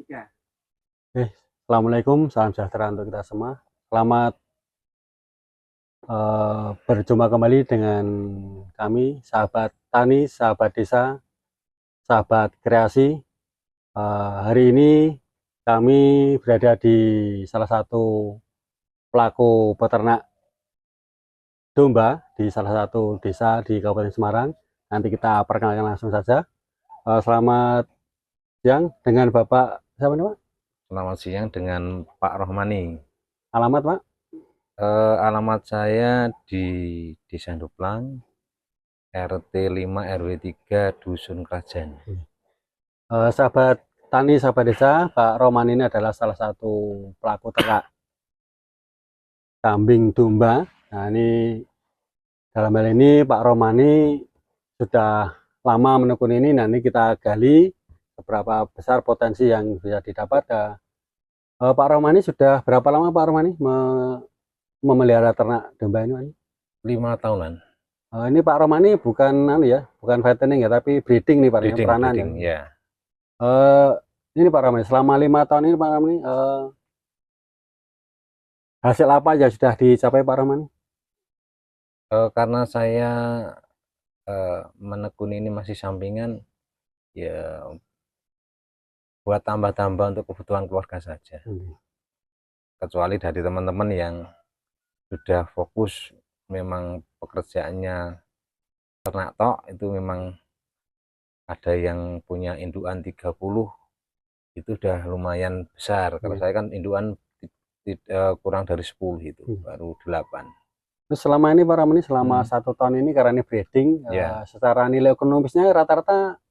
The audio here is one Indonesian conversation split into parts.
3. Assalamualaikum, salam sejahtera untuk kita semua. Selamat berjumpa kembali dengan kami, sahabat tani, sahabat desa, sahabat kreasi. Hari ini kami berada di salah satu pelaku peternak domba di salah satu desa di Kabupaten Semarang. Nanti kita perkenalkan langsung saja. Selamat siang dengan Bapak siapa nih, Pak? Selamat siang dengan Pak Rohmani. Alamat, Pak? Alamat saya di Desa Duplang, RT 5 RW 3 Dusun Krajan. Sahabat tani, sahabat desa, Pak Roman ini adalah salah satu pelaku ternak kambing domba. Nah, ini dalam hal ini Pak Romani sudah lama menekuni ini. Nanti kita gali seberapa besar potensi yang bisa didapat. Pak Romani sudah berapa lama Pak Romani memelihara ternak domba ini? 5 tahunan. Ini Pak Romani bukan bukan fattening ya, tapi breeding nih Pak, peranan breeding, ya. Ini Pak Romani selama 5 tahun ini Pak Romani hasil apa aja sudah dicapai Pak Romani? Karena saya menekuni ini masih sampingan, ya buat tambah-tambah untuk kebutuhan keluarga saja. Kecuali dari teman-teman yang sudah fokus memang pekerjaannya ternak tok, itu memang ada yang punya indukan 30, itu udah lumayan besar. Kalau saya kan indukan kurang dari 10 itu, baru 8. Terus selama ini Pak Ramani, selama 1 tahun ini karena ini breeding, secara nilai ekonomisnya rata-rata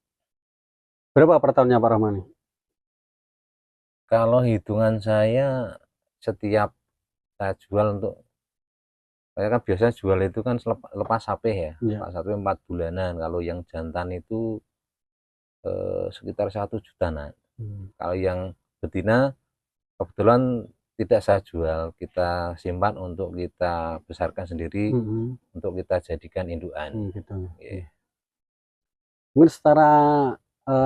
berapa per tahunnya Pak Ramani? Kalau hitungan saya, setiap saya jual untuk, saya kan biasanya jual itu kan lepas sapi ya, lepas sapi 4 bulanan. Kalau yang jantan itu sekitar 1 jutaan. Kalau yang betina kebetulan tidak saya jual, kita simpan untuk kita besarkan sendiri, untuk kita jadikan indukan. Gitu. Mungkin secara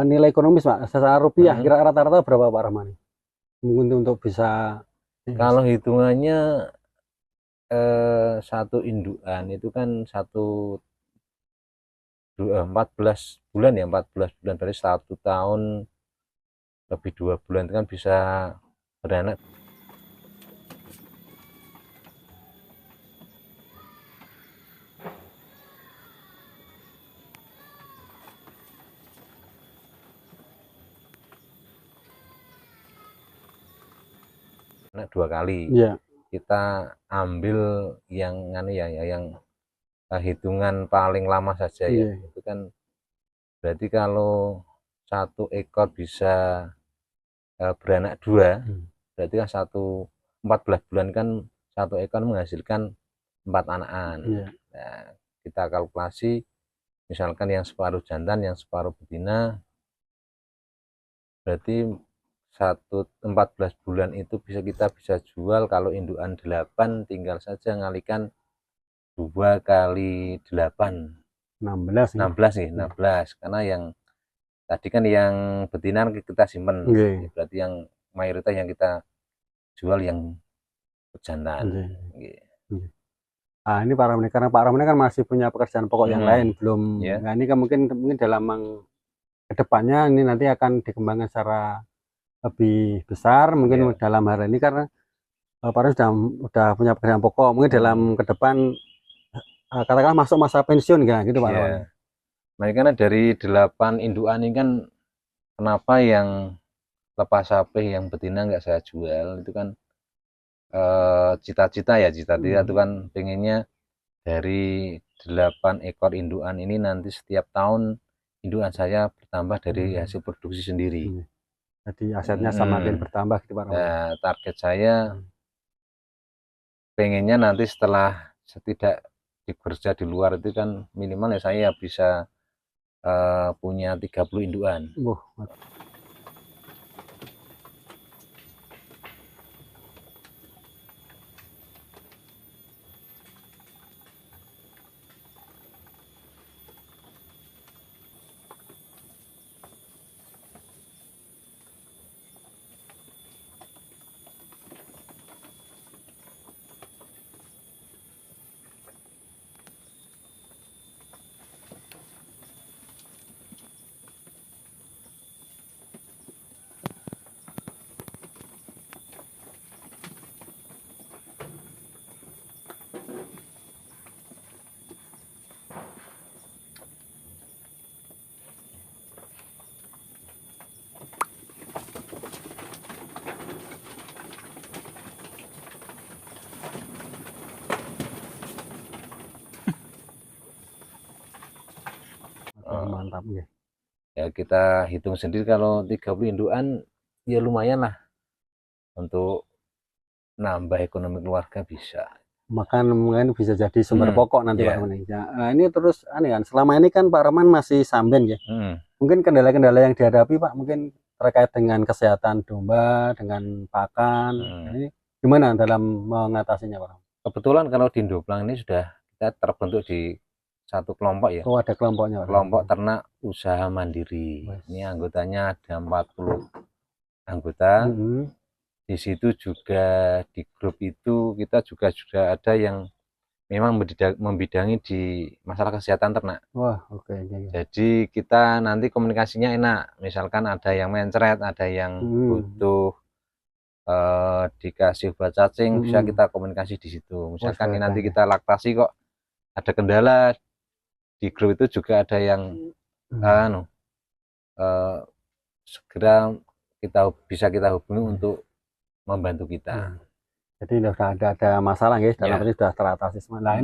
nilai ekonomis Pak, secara rupiah kira rata-rata berapa Pak Ramani? Mungkin untuk bisa. Kalau hitungannya satu indukan itu kan 14 bulan ya, 14 bulan dari 1 tahun lebih 2 bulan itu kan bisa beranak. Nah, 2 kali. Kita ambil yang yang hitungan paling lama saja ya. Itu kan berarti kalau 1 ekor bisa beranak 2, berarti kan 14 bulan kan 1 ekor menghasilkan 4 anakan. Nah, kita kalkulasi misalkan yang separuh jantan, yang separuh betina, berarti 14 bulan itu kita bisa jual. Kalau indukan 8, tinggal saja ngalikan 2 kali 8, 16 karena yang tadi kan yang betina kita simpen, berarti yang mayoritas yang kita jual yang jantan. Nah, ini Pak Ramani, karena Pak Ramani kan masih punya pekerjaan pokok yang lain, belum. Nah, ini kan mungkin dalam kedepannya ini nanti akan dikembangkan secara lebih besar, mungkin dalam hal ini karena Pak Ramani sudah punya pekerjaan pokok, mungkin dalam ke depan katakanlah masuk masa pensiun gitu Pak Ramani. Nah, karena dari 8 indukan ini kan, kenapa yang lepas sapi yang betina nggak saya jual, itu kan cita-cita itu kan pengennya dari 8 ekor indukan ini nanti setiap tahun indukan saya bertambah dari hasil produksi sendiri. Jadi asetnya semakin bertambah gitu Pak Ramani. Nah, target saya pengennya nanti setelah tidak bekerja di luar itu kan minimal ya saya bisa punya 30 indukan. Mantap, ya. Ya kita hitung sendiri kalau 30 indukan ya lumayan lah untuk nambah ekonomi keluarga bisa. Makan mungkin bisa jadi sumber pokok nanti Pak ya. Roman. Ya, nah, ini terus aneh kan, selama ini kan Pak Roman masih samben ya. Mungkin kendala-kendala yang dihadapi Pak mungkin terkait dengan kesehatan domba, dengan pakan. Ini gimana dalam mengatasinya Pak? Kebetulan kalau di Indoplang ini sudah kita terbentuk di satu kelompok ya. Oh, ada kelompoknya. Kelompok ternak usaha mandiri. Ini anggotanya ada 40 anggota. Di situ juga di grup itu kita juga sudah ada yang memang membidangi di masalah kesehatan ternak. Wah, oke. Jadi kita nanti komunikasinya enak. Misalkan ada yang mencret, ada yang butuh dikasih obat cacing, bisa kita komunikasi di situ. Misalkan ini nanti kita laktasi kok ada kendala, di grup itu juga ada yang segera bisa kita hubungi untuk membantu kita. Jadi sudah ada masalah guys, dalam arti sudah teratasi semua. Nah,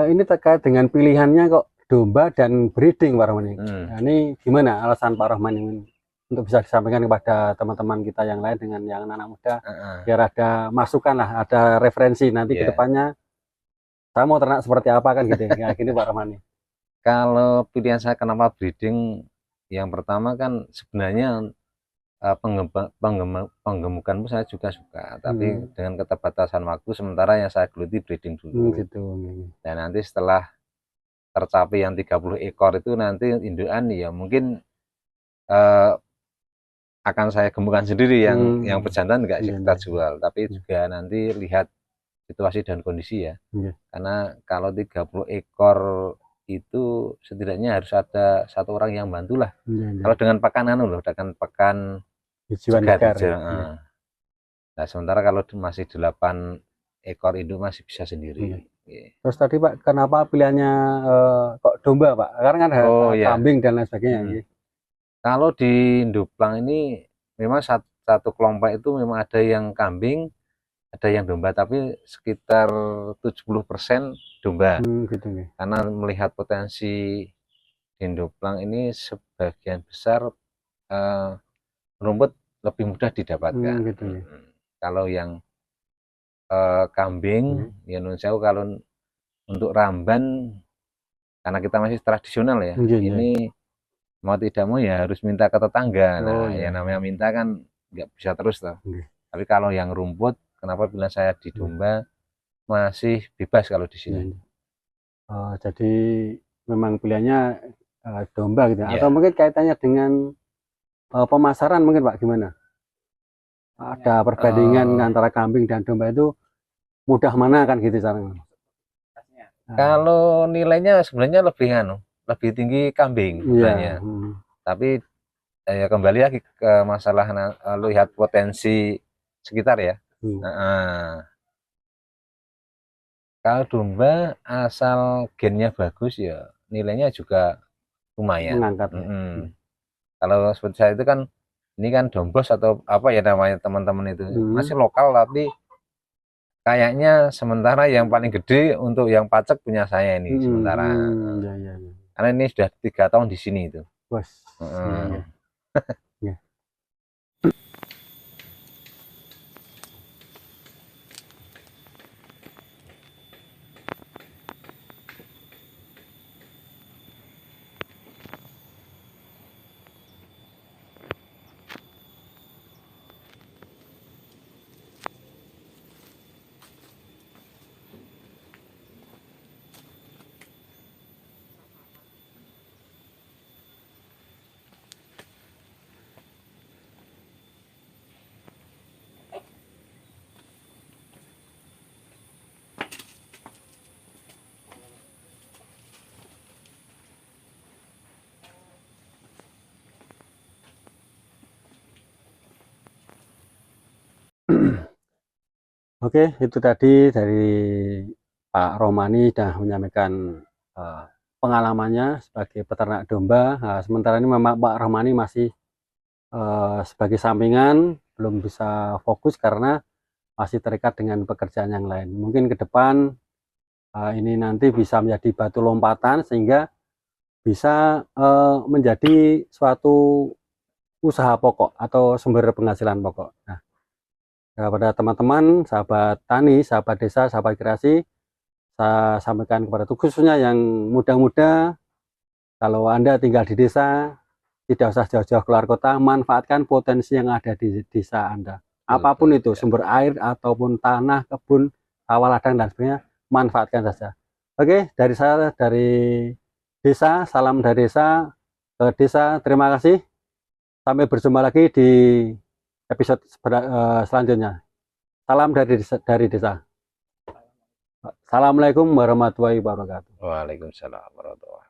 ini terkait dengan pilihannya kok domba dan breeding Pak Rohman. Nah, ini gimana alasan Pak Rohman ini untuk bisa disampaikan kepada teman-teman kita yang lain dengan yang anak muda, biar ada masukan lah, ada referensi nanti ke depannya saya mau ternak seperti apa kan gitu ya. Gini Pak Rohman. Kalau pilihan saya kenapa breeding, yang pertama kan sebenarnya penggemukan saya juga suka, tapi dengan keterbatasan waktu sementara yang saya geluti breeding dulu. Dan nanti setelah tercapai yang 30 ekor itu nanti indukan ya mungkin akan saya gemukkan sendiri, yang pejantan enggak kita jual, tapi juga nanti lihat situasi dan kondisi ya. Karena kalau 30 ekor itu setidaknya harus ada satu orang yang bantu lah. Kalau dengan pakan dengan pakan segar. Nah, sementara kalau masih 8 ekor induk masih bisa sendiri. Terus tadi Pak, kenapa pilihannya kok domba Pak? Karena kan ada kambing dan lain sebagainya. Kalau di Indoplang ini memang satu kelompok itu memang ada yang kambing, ada yang domba, tapi sekitar 70% domba. Karena melihat potensi di Indoplang ini sebagian besar rumput lebih mudah didapatkan. Kalau yang kambing ya nun sewu, kalau untuk ramban karena kita masih tradisional ya, ini mau tidak mau ya harus minta ke tetangga. Nah, yang namanya minta kan nggak bisa terus toh. Tapi kalau yang rumput, kenapa pilihan saya di domba masih bebas kalau di sini. Jadi memang pilihannya domba gitu. Atau mungkin kaitannya dengan pemasaran mungkin Pak, gimana? Ada perbandingan antara kambing dan domba itu mudah mana kan gitu caranya? Kalau nilainya sebenarnya lebih tinggi kambing sebenarnya. Tapi ya kembali lagi ke masalah lihat potensi sekitar ya. Kalau domba asal gennya bagus ya nilainya juga lumayan. Mengangkat. Kalau seperti saya itu kan, ini kan dombos atau apa ya namanya teman-teman itu, masih lokal tapi kayaknya sementara yang paling gede untuk yang pacek punya saya ini sementara. Karena ini sudah 3 tahun di sini itu. Oke, itu tadi dari Pak Romani sudah menyampaikan pengalamannya sebagai peternak domba. Nah, sementara ini memang Pak Romani masih sebagai sampingan, belum bisa fokus karena masih terikat dengan pekerjaan yang lain. Mungkin ke depan ini nanti bisa menjadi batu lompatan sehingga bisa menjadi suatu usaha pokok atau sumber penghasilan pokok. Nah, kepada teman-teman, sahabat tani, sahabat desa, sahabat kreasi, saya sampaikan kepada khususnya yang muda-muda, kalau Anda tinggal di desa, tidak usah jauh-jauh keluar kota, manfaatkan potensi yang ada di desa Anda. Apapun itu, sumber air ataupun tanah, kebun, sawah ladang dan sebagainya, manfaatkan saja. Oke, dari saya, dari desa, salam dari desa ke desa. Terima kasih. Sampai berjumpa lagi di episode selanjutnya. Salam dari desa. Assalamualaikum warahmatullahi wabarakatuh. Waalaikumsalam warahmatullahi wabarakatuh.